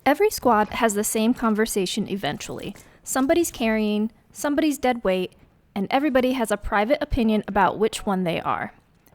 Every squad has the same conversation eventually. Somebody's carrying, somebody's dead weight, and everybody has a private opinion about which one they are.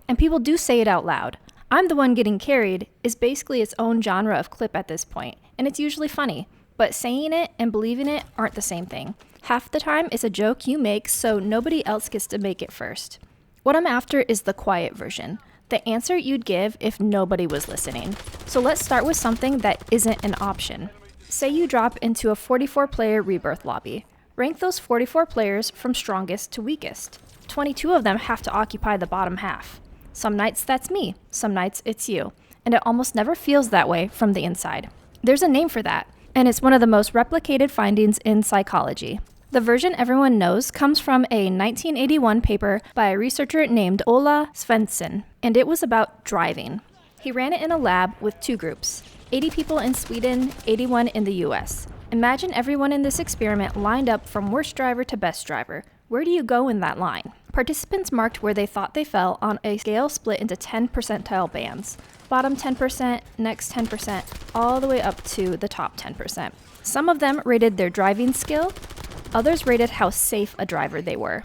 And people do say it out loud. I'm the one getting carried is basically its own genre of clip at this point, and it's usually funny. But saying it and believing it aren't the same thing. Half the time it's a joke you make so nobody else gets to make it first. What I'm after is the quiet version. The answer you'd give if nobody was listening. So let's start with something that isn't an option. Say you drop into a 44-player Rebirth lobby. Rank those 44 players from strongest to weakest. 22 of them have to occupy the bottom half. Some nights that's me, some nights it's you. And it almost never feels that way from the inside. There's a name for that, and it's one of the most replicated findings in psychology. The version everyone knows comes from a 1981 paper by a researcher named Ola Svenson, and it was about driving. He ran it in a lab with 2 groups, 80 people in Sweden, 81 in the US. Imagine everyone in this experiment lined up from worst driver to best driver. Where do you go in that line? Participants marked where they thought they fell on a scale split into 10 percentile bands. Bottom 10%, next 10%, all the way up to the top 10%. Some of them rated their driving skill, others rated how safe a driver they were.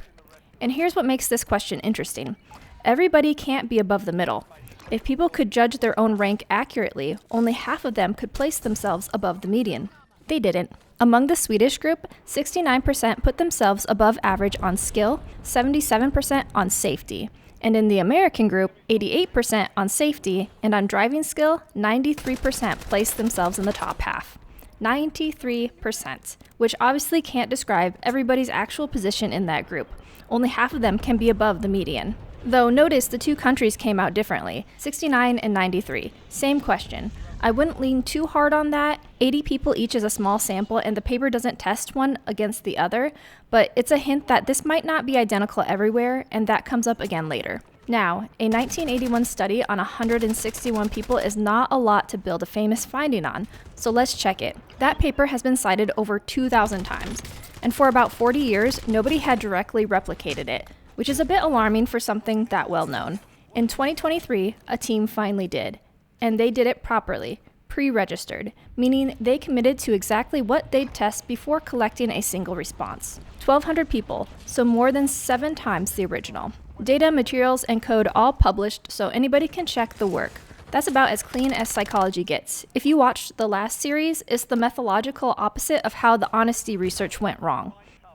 And here's what makes this question interesting. Everybody can't be above the middle. If people could judge their own rank accurately, only half of them could place themselves above the median. They didn't. Among the Swedish group, 69% put themselves above average on skill, 77% on safety. And in the American group, 88% on safety, and on driving skill, 93% placed themselves in the top half. 93%, which obviously can't describe everybody's actual position in that group. Only half of them can be above the median. Though notice the 2 countries came out differently, 69 and 93. Same question. I wouldn't lean too hard on that. 80 people each is a small sample and the paper doesn't test one against the other, but it's a hint that this might not be identical everywhere, and that comes up again later. Now, a 1981 study on 161 people is not a lot to build a famous finding on, so let's check it. That paper has been cited over 2,000 times, and for about 40 years, nobody had directly replicated it, which is a bit alarming for something that well known. In 2023, a team finally did, and they did it properly, pre-registered, meaning they committed to exactly what they'd test before collecting a single response. 1,200 people, so more than 7 times the original. Data, materials, and code all published so anybody can check the work. That's about as clean as psychology gets. If you watched the last series, it's the methodological opposite of how the honesty research went wrong.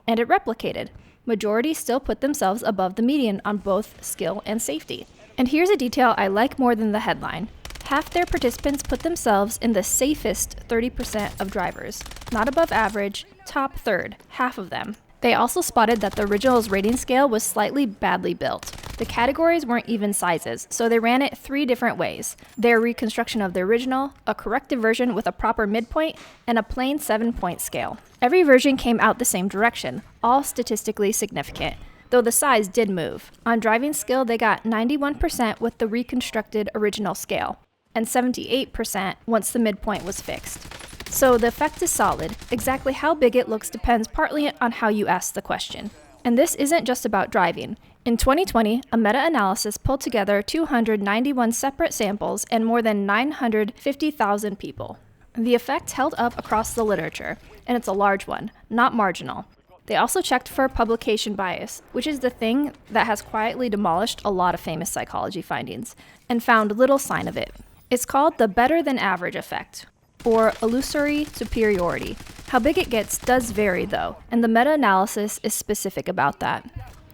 And it replicated. Majority still put themselves above the median on both skill and safety. And here's a detail I like more than the headline. Half their participants put themselves in the safest 30% of drivers, not above average, top third, half of them. They also spotted that the original's rating scale was slightly badly built. The categories weren't even sizes, so they ran it 3 different ways. Their reconstruction of the original, a corrected version with a proper midpoint, and a plain 7-point scale. Every version came out the same direction, all statistically significant, though the size did move. On driving skill, they got 91% with the reconstructed original scale, and 78% once the midpoint was fixed. So the effect is solid. Exactly how big it looks depends partly on how you ask the question. And this isn't just about driving. In 2020, a meta-analysis pulled together 291 separate samples and more than 950,000 people. The effect held up across the literature, and it's a large one, not marginal. They also checked for publication bias, which is the thing that has quietly demolished a lot of famous psychology findings, and found little sign of it. It's called the better than average effect, or illusory superiority. How big it gets does vary though, and the meta-analysis is specific about that.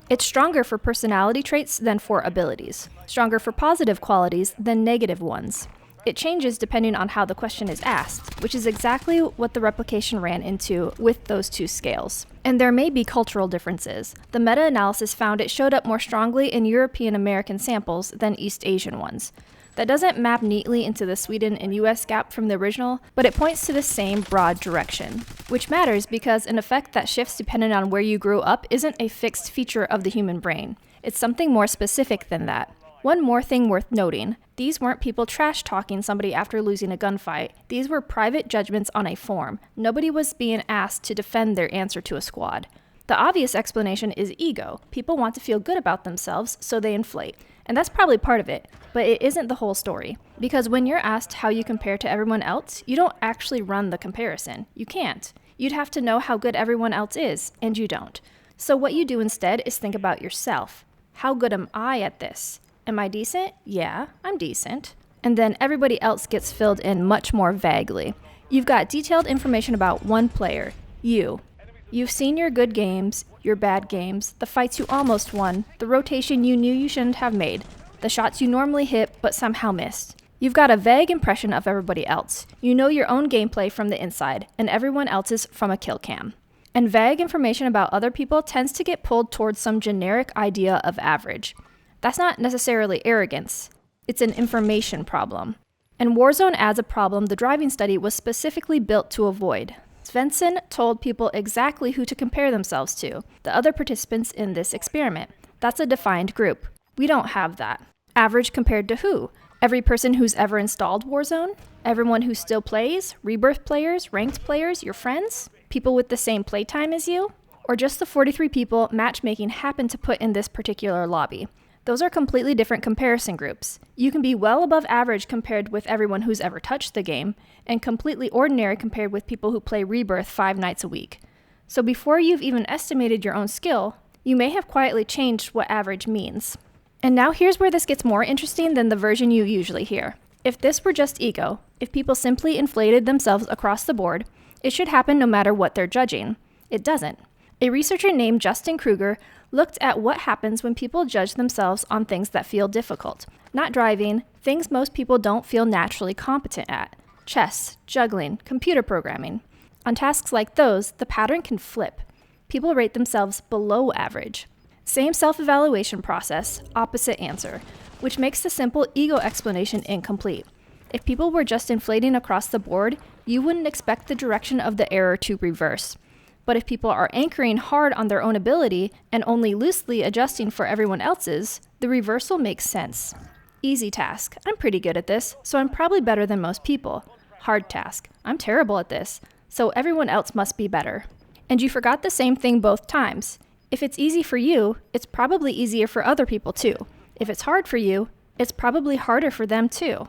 It's stronger for personality traits than for abilities, stronger for positive qualities than negative ones. It changes depending on how the question is asked, which is exactly what the replication ran into with those 2 scales. And there may be cultural differences. The meta-analysis found it showed up more strongly in European American samples than East Asian ones. That doesn't map neatly into the Sweden and US gap from the original, but it points to the same broad direction. Which matters because an effect that shifts depending on where you grew up isn't a fixed feature of the human brain. It's something more specific than that. One more thing worth noting, these weren't people trash-talking somebody after losing a gunfight. These were private judgments on a form. Nobody was being asked to defend their answer to a squad. The obvious explanation is ego. People want to feel good about themselves, so they inflate. And that's probably part of it, but it isn't the whole story. Because when you're asked how you compare to everyone else, you don't actually run the comparison. You can't. You'd have to know how good everyone else is, and you don't. So what you do instead is think about yourself. How good am I at this? Am I decent? Yeah, I'm decent. And then everybody else gets filled in much more vaguely. You've got detailed information about one player, you. You've seen your good games, your bad games, the fights you almost won, the rotation you knew you shouldn't have made, the shots you normally hit but somehow missed. You've got a vague impression of everybody else. You know your own gameplay from the inside, and everyone else's from a kill cam. And vague information about other people tends to get pulled towards some generic idea of average. That's not necessarily arrogance. It's an information problem. And Warzone adds a problem the driving study was specifically built to avoid. Svenson told people exactly who to compare themselves to, the other participants in this experiment. That's a defined group. We don't have that. Average compared to who? Every person who's ever installed Warzone? Everyone who still plays? Rebirth players? Ranked players? Your friends? People with the same playtime as you? Or just the 43 people matchmaking happened to put in this particular lobby? Those are completely different comparison groups. You can be well above average compared with everyone who's ever touched the game, and completely ordinary compared with people who play Rebirth 5 nights a week. So before you've even estimated your own skill, you may have quietly changed what average means. And now here's where this gets more interesting than the version you usually hear. If this were just ego, if people simply inflated themselves across the board, it should happen no matter what they're judging. It doesn't. A researcher named Justin Kruger looked at what happens when people judge themselves on things that feel difficult. Not driving, things most people don't feel naturally competent at. Chess, juggling, computer programming. On tasks like those, the pattern can flip. People rate themselves below average. Same self-evaluation process, opposite answer, which makes the simple ego explanation incomplete. If people were just inflating across the board, you wouldn't expect the direction of the error to reverse. But if people are anchoring hard on their own ability and only loosely adjusting for everyone else's, the reversal makes sense. Easy task. I'm pretty good at this, so I'm probably better than most people. Hard task. I'm terrible at this, so everyone else must be better. And you forgot the same thing both times. If it's easy for you, it's probably easier for other people too. If it's hard for you, it's probably harder for them too.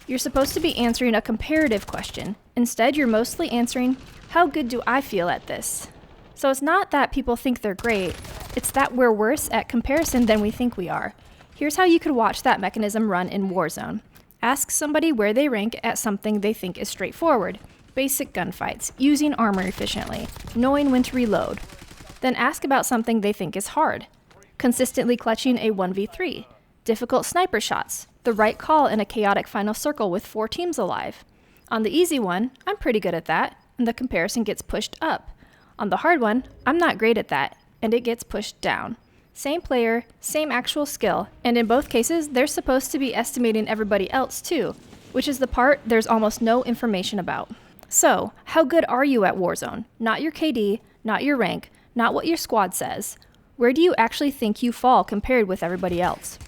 You're supposed to be answering a comparative question. Instead, you're mostly answering, how good do I feel at this? So it's not that people think they're great, it's that we're worse at comparison than we think we are. Here's how you could watch that mechanism run in Warzone. Ask somebody where they rank at something they think is straightforward. Basic gunfights, using armor efficiently, knowing when to reload. Then ask about something they think is hard. Consistently clutching a 1v3, difficult sniper shots, the right call in a chaotic final circle with 4 teams alive. On the easy one, I'm pretty good at that, and the comparison gets pushed up. On the hard one, I'm not great at that, and it gets pushed down. Same player, same actual skill, and in both cases, they're supposed to be estimating everybody else too, which is the part there's almost no information about. So, how good are you at Warzone? Not your KD, not your rank, not what your squad says. Where do you actually think you fall compared with everybody else?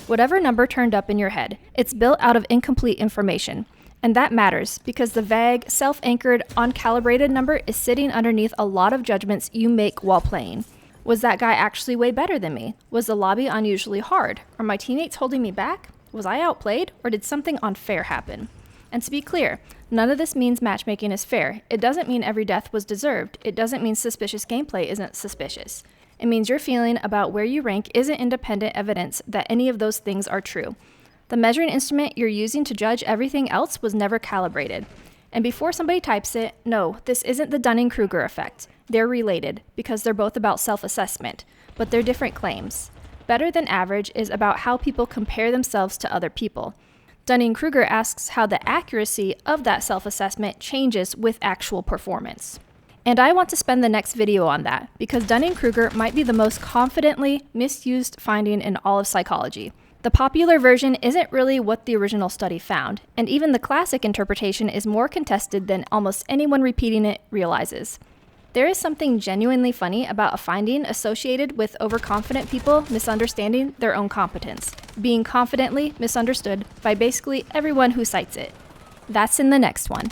Whatever number turned up in your head, it's built out of incomplete information. And that matters because the vague, self-anchored, uncalibrated number is sitting underneath a lot of judgments you make while playing. Was that guy actually way better than me? Was the lobby unusually hard? Are my teammates holding me back? Was I outplayed? Or did something unfair happen? And to be clear, none of this means matchmaking is fair. It doesn't mean every death was deserved. It doesn't mean suspicious gameplay isn't suspicious. It means your feeling about where you rank isn't independent evidence that any of those things are true. The measuring instrument you're using to judge everything else was never calibrated. And before somebody types it, no, this isn't the Dunning-Kruger effect. They're related, because they're both about self-assessment, but they're different claims. Better than average is about how people compare themselves to other people. Dunning-Kruger asks how the accuracy of that self-assessment changes with actual performance. And I want to spend the next video on that, because Dunning-Kruger might be the most confidently misused finding in all of psychology. The popular version isn't really what the original study found, and even the classic interpretation is more contested than almost anyone repeating it realizes. There is something genuinely funny about a finding associated with overconfident people misunderstanding their own competence, being confidently misunderstood by basically everyone who cites it. That's in the next one.